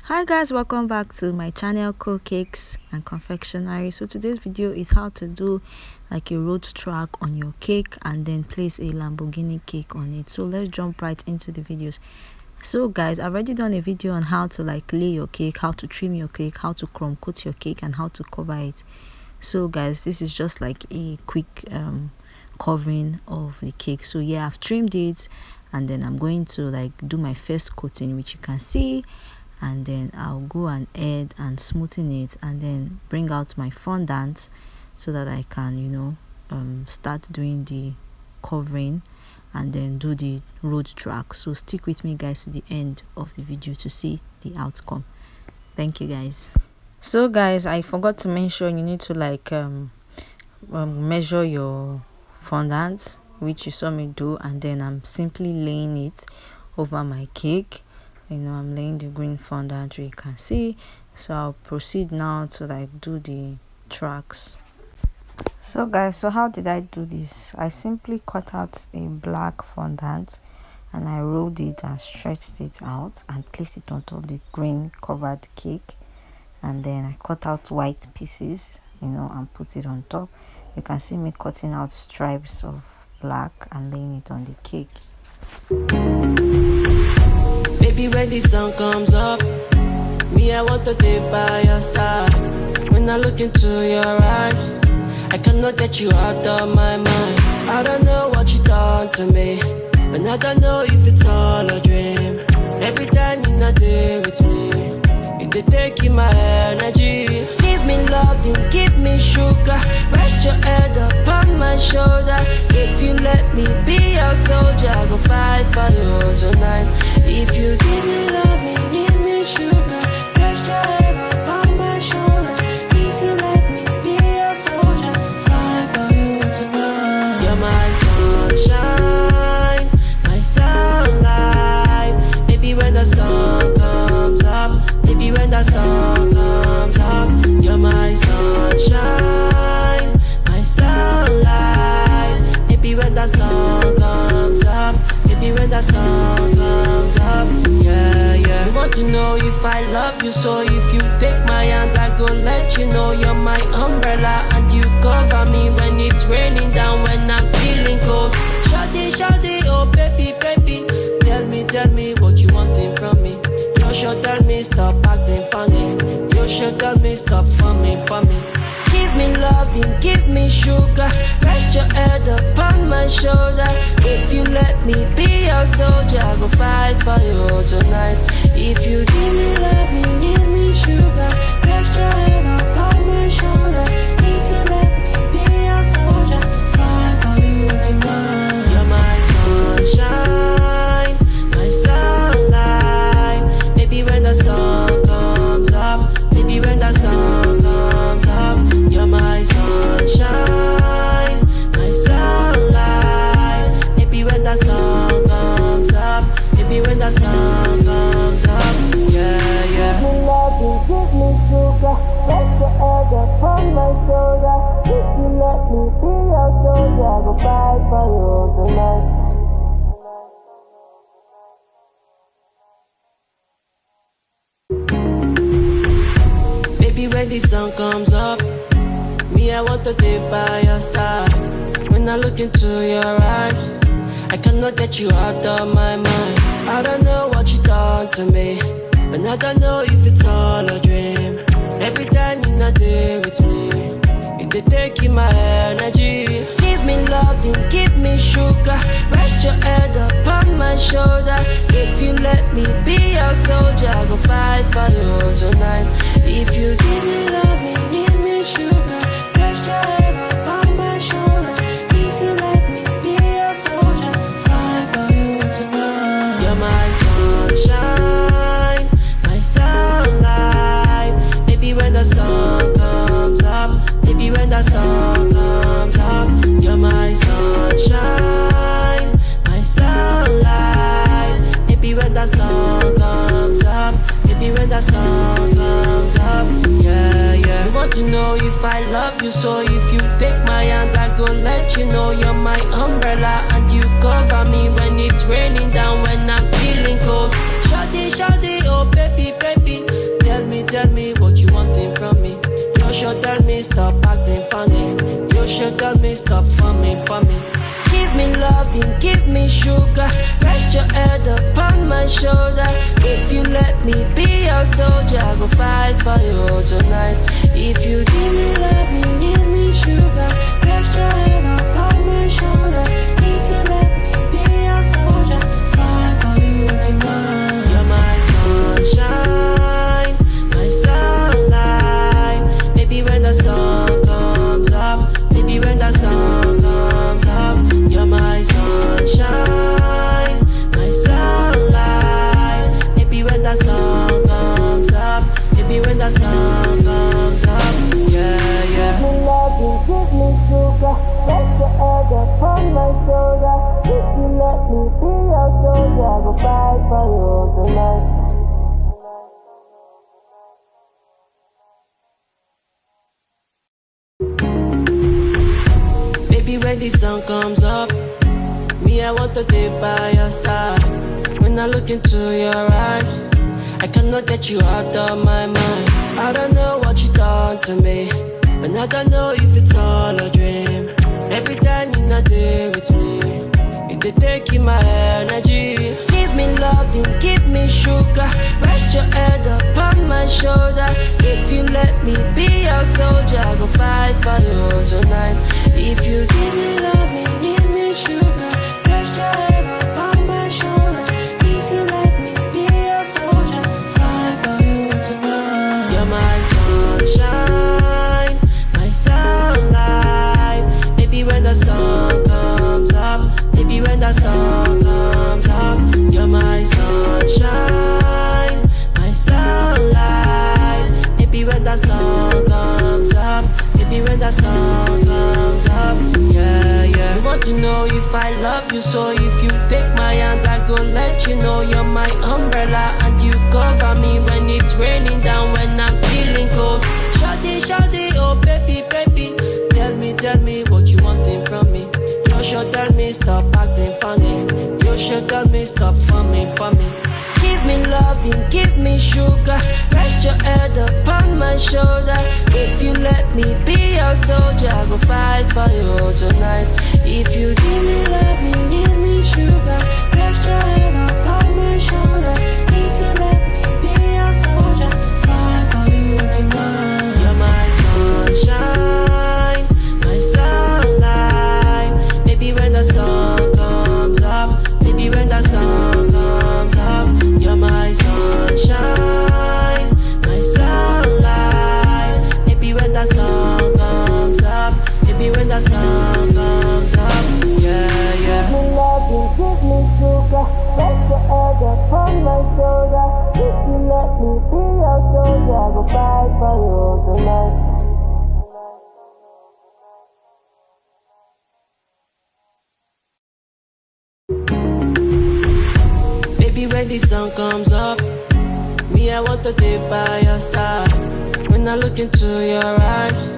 Hi guys, welcome back to my channel, Cakes and Confectionery. So today's video is how to do like a road track on your cake and then place a Lamborghini cake on it. So let's jump right into the videos. So guys, I've already done a video on how to like lay your cake, how to trim your cake, how to crumb coat your cake, and how to cover it. So guys, this is just like a quick covering of the cake. So yeah, I've trimmed it and then I'm going to like do my first coating, which you can see, and then I'll go and add and smoothen it and then bring out my fondant so that I can start doing the covering and then do the road track. So stick with me guys to the end of the video to see the outcome. Thank you guys. So guys, I forgot to mention you need to like measure your fondant, which you saw me do, and then I'm simply laying it over my cake. I'm laying the green fondant, you can see. So I'll proceed now to like do the tracks. So guys, so how did I do this? I simply cut out a black fondant and I rolled it and stretched it out and placed it on top of the green covered cake, and then I cut out white pieces and put it on top. You can see me cutting out stripes of black and laying it on the cake. Baby, when the sun comes up, me, I want to be by your side. When I look into your eyes, I cannot get you out of my mind. I don't know what you done to me, and I don't know if it's all a dream. Every time you're not there with me, you're taking my energy. Give me loving, give me sugar. Rest your head up on my shoulder. If you let me be your soldier, I go fight for you tonight. If you give me loving, give me sugar. Rest your head up on my shoulder. If you let me be your soldier, fight for you tonight. You're my sunshine, my sunlight. Baby, when the sun comes up, baby, when the sun comes up, you're my sunshine, my sunlight. Baby, when the sun comes up, baby, when the sun comes up, yeah. You want to know if I love you, so if you take my hands, I go let you know you're my umbrella, and you cover me when it's raining down, when I'm feeling cold. Shawty, shawty, oh baby, baby, tell me what you wanting from me. You should tell me stop acting funny. You should tell me stop for me. Give me loving, give me sugar. Rest your head up on my shoulder. If you let me be your soldier, I go fight for you tonight. If you give me loving, give me sugar. Rest your head up on my shoulder. If you let me be your soldier, fight for you tonight. You're my sunshine, my sunlight. Baby, when the sun comes up, baby, when the sun comes up, you're my sunshine, my sunlight. Baby, when the sun comes up, baby, when the sun comes up, yeah. Give me love, give me sugar. Rest your head up on my shoulder. If you let me be your soldier, I go fight for you tonight. Baby, when the sun comes up, me, I want to be by your side. When I look into your eyes, I cannot get you out of my mind. I don't know what you done to me, and I don't know if it's all a dream. Every time you're not there with me, you're taking my energy. Give me loving, give me sugar. Rest your head up on my shoulder. If you let me be your soldier, I go fight for you tonight. If you give me loving, give me sugar. Rest your head up on my shoulder. If you let me be your soldier, fight for you tonight. You're my sunshine, my sunlight. Baby, when the sun comes up, baby, when the sun comes up, you're my sunshine, my sunlight. Baby, when the sun comes up, baby, when the sun comes up, yeah. You want to know if I love you, so if you take my hands, I go let you know you're my umbrella, and you cover me when it's raining down, when I'm feeling cold. Shawty, shawty, oh baby, baby, stop for me. Give me loving, give me sugar. Rest your head upon my shoulder. If you let me be your soldier, I go fight for you tonight. If you give me loving, give me sugar. Rest your head upon my shoulder. If you let me be your soldier, fight for you tonight. You're my sunshine, my sunlight. Maybe when the sun comes up, maybe when the sun comes up, you're my sunshine, my sunlight. Maybe when the sun comes up, maybe when the sun comes up, yeah, yeah. Give me loving, give me sugar. Rest your head upon my shoulder. If you let me be your soldier, I go fight for you tonight. Baby, when the sun comes up, me, I want to be by your side. When I look into your eyes, I cannot get you out of my mind. I don't know what you done to me, and I don't know if it's all a dream. Every time you're not there with me, it dey take in my energy. Give me loving, give me sugar. Rest your head upon my shoulder. If you let me be your soldier, I go fight for you tonight. If you give me loving, give me sugar. Rest your head upon my shoulder. If you let me be your soldier, fight for you tonight. You're my sunshine, my sunlight. Maybe when the sun comes up, maybe when the sun comes up, you're my sunshine, my sunlight. Maybe when the sun comes up, maybe when the sun comes up, yeah, yeah. You want to know if I love you, so if you take my hands, I go let you know you're my umbrella, and you cover me when it's raining down, when I'm feeling cold. Shawty, shawty, oh baby, baby, tell me what you wanting from me. You should tell me stop acting funny. You should tell me stop for me. Give me loving, give me sugar. Rest your head upon my shoulder. If you let me be your soldier, I go fight for you tonight. If you give me loving, give me sugar. Rest your head upon my shoulder. If you let me be your soldier, fight for you tonight. You're my sunshine, my sunlight. Maybe when the sun comes up, maybe when the sun comes up, you're my sunshine, my sunlight. Maybe when the sun comes up, maybe when the sun comes up, yeah, yeah. Give me loving, give me sugar. Rest your head upon my shoulder. If you let me be your soldier, I go fight for you tonight. Baby, when the sun comes up, me, I want to be by your side. When I look into your eyes,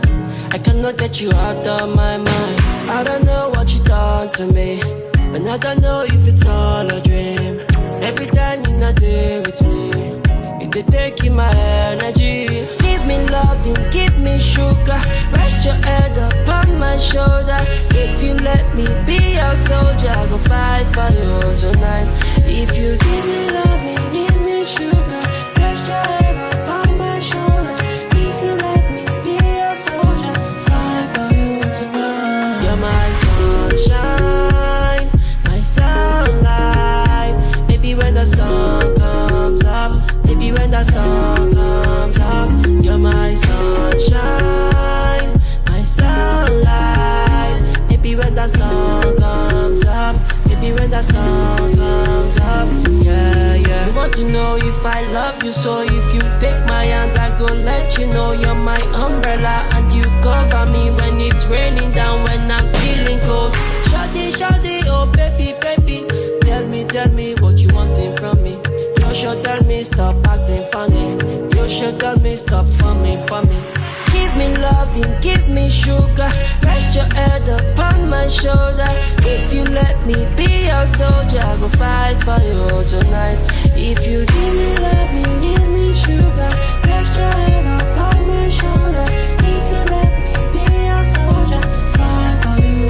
I cannot get you out of my mind. I don't know what you done to me, and I don't know if it's all a dream. Every time you're not there with me, it dey take in my energy. Give me loving, give me sugar. Rest your head upon my shoulder. If you let me be your soldier, I go fight for you tonight. If you give me loving, give me sugar. Rest your head upon my shoulder. If you let me be your soldier, fight for you tonight. You're my sunshine, my sunlight. Maybe when the sun comes up, maybe when the sun comes up, you're my sunshine, my sunlight. Maybe when the sun comes up, maybe when the sun comes up, yeah, yeah. You want to know if I love you, so if you take my hands, I go let you know you're my umbrella, and you cover me when it's raining down, when I'm feeling cold. Shawty, shawty, oh baby, baby, tell me what you wanting from me. You should tell me stop acting funny. You should tell me stop for me. Give me loving, give me sugar. Rest your head upon my shoulder. If you let me be your soldier, I go fight for you tonight. If you give me loving, give me sugar. Rest your head upon my shoulder. If you let me be your soldier, fight for you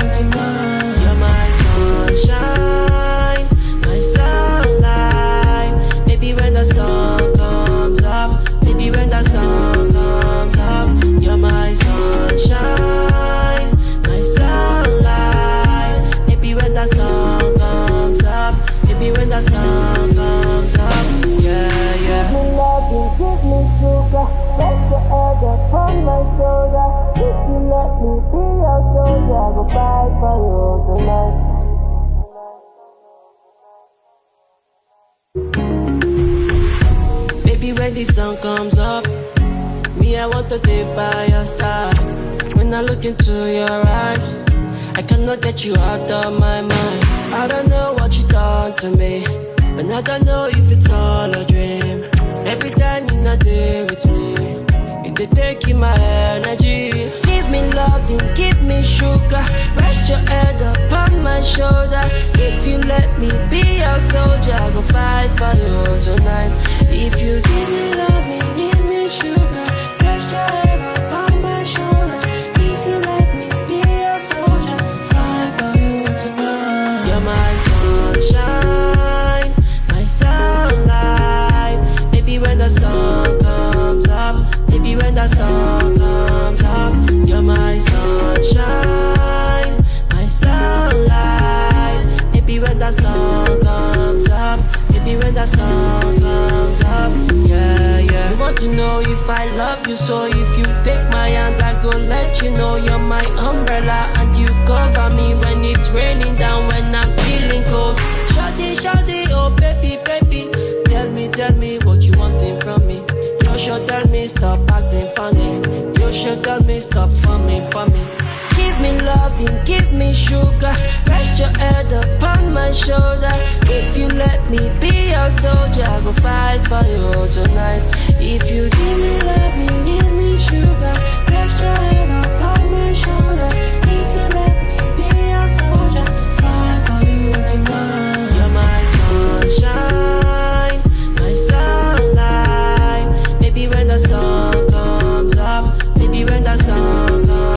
go fight for you tonight. Baby, when the sun comes up, me, I want to be by your side. When I look into your eyes, I cannot get you out of my mind. I don't know what you done to me, and I don't know if it's all a dream. Every time you're not there with me, they taking my energy. Give me loving, give me sugar. Rest your head upon my shoulder. If you let me be your soldier, I go fight for you tonight. If you give me loving, give me sugar. Rest your head upon my shoulder. If you let me be your soldier, fight for you tonight. You're my sunshine, my sunlight. Baby, when the sun comes up, baby, when the sun comes up, you're my sunshine, my sunlight. Baby, when the sun comes up, baby, when the sun comes up, yeah, yeah. You want to know if I love you, so if you take my hands, I go let you know you're my umbrella, and you cover me when it's raining down, when I'm feeling cold. Shawty, shawty, oh baby, baby, tell me what you wanting from me. You should tell me stop acting funny. You should tell me stop for me. Give me loving, give me sugar. Rest your head upon my shoulder. If you let me be your soldier, I go fight for you tonight. If you give me love,